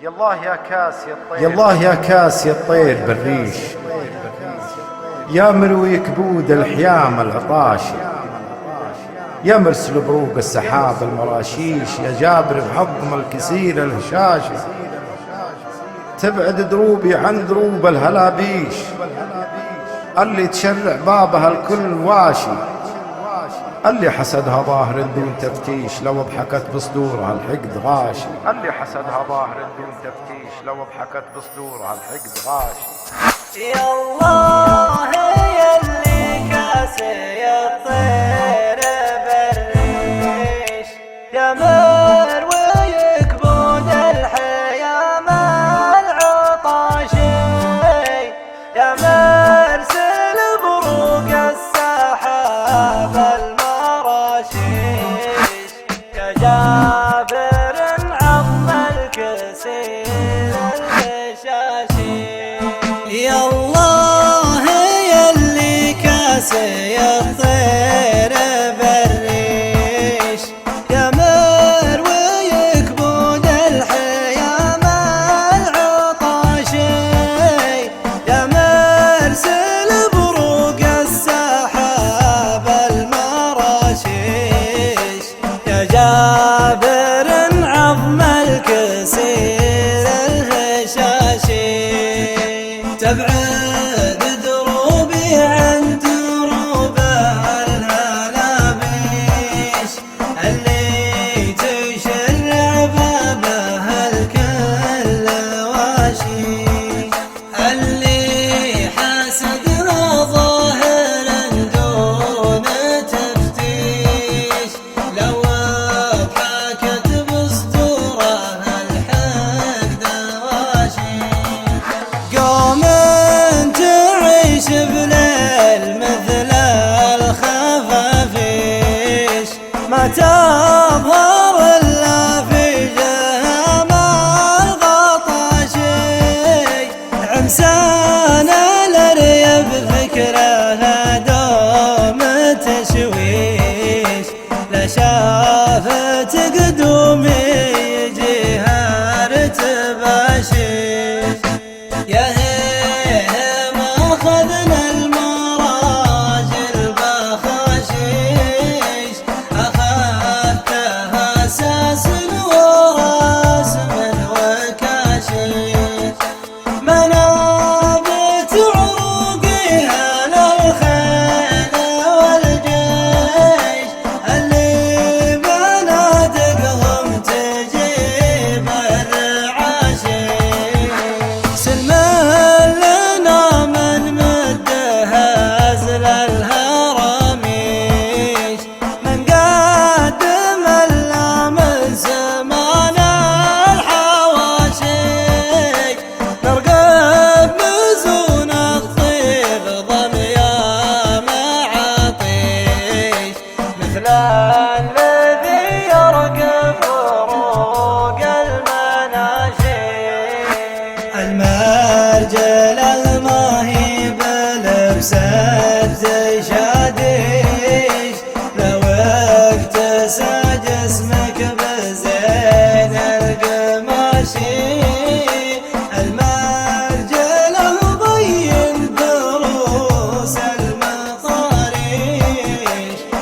يالله يا كاس يا الطير بالريش، يا مروي كبود الحيام العطاشي، يا مرسل بروق السحاب المراشيش، يا جابر بحضم الكسير الهشاشي، تبعد دروبي عن دروب الهلابيش، اللي تشرع بابها الكل واشي، اللي حسدها ظاهر دون تفتيش، لو ضحكت بصدورها الحقد غاشي، اللي حسدها ظاهر دون تفتيش، لو ضحكت بصدورها الحقد غاشي. يا الله يا اللي كاسي الطير بالريش، يا مروي كبود الحيام العطاشي، يا مرسل بروق السحاب المراشيش، يا جابر عظم الكسير الهشاشي. يا الله يا اللي كاسي الطير بالريش، يا مروي كبود الحيام العطاشي، يا مرسل بروق السحاب المراشيش، يا جابر عظم الكسير الهشاشي، تبعد دروبي عن دروب الهلابيش، اللي تشرع بابها الكل واشي، اللي حسدها ظاهرا دون تفتيش، لو ضحكت بصدورها الحقد واشي. قوم تعيش بليل مثل الخفافيش، ما تظهر إلا في جهام الغطاشي، عمسان الأريب فكرها دوم تشويش، لا شافت قدومي يجيها ارتباشيش، يا ما أخذنا المراجل بخشيش، أخذتها أساس وراس من وكاشيش، منابت عروقها للخيل والجيش، اللي بنادقهم تجيب الرعاشيش، سلما لنا من مدها أزل الهراميش، من قدم إلا من زمان الحواشي، نرقب مزون الطيب ضميا معاطيش، مثل الذي يرقب فروق المناشي، المرجل الماهي بلبسة شاديش، لو اكتسى جسمك بزين القماشي، المرجل الضين دروس المطاريش،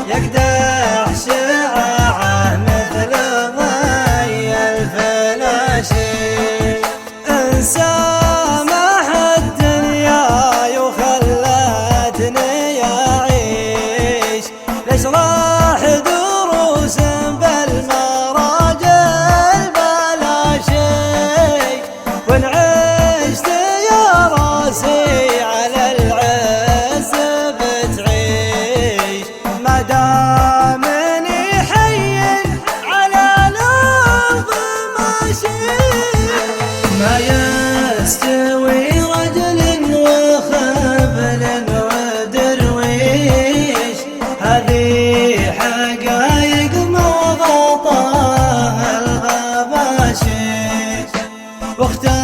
يقدح شعاعه مثل ضي الفلاشي، سامح الدنيا وخلتني أعيش، ليش راح دروس بالمراجل بلاشي، وإن عشت يا راسي على العز بتعيش، ما دامني حي على الأرض ماشي، ما يستوي رجل وخبل ودرويش، هذه حقايق ما غطاها الغباشي، واختار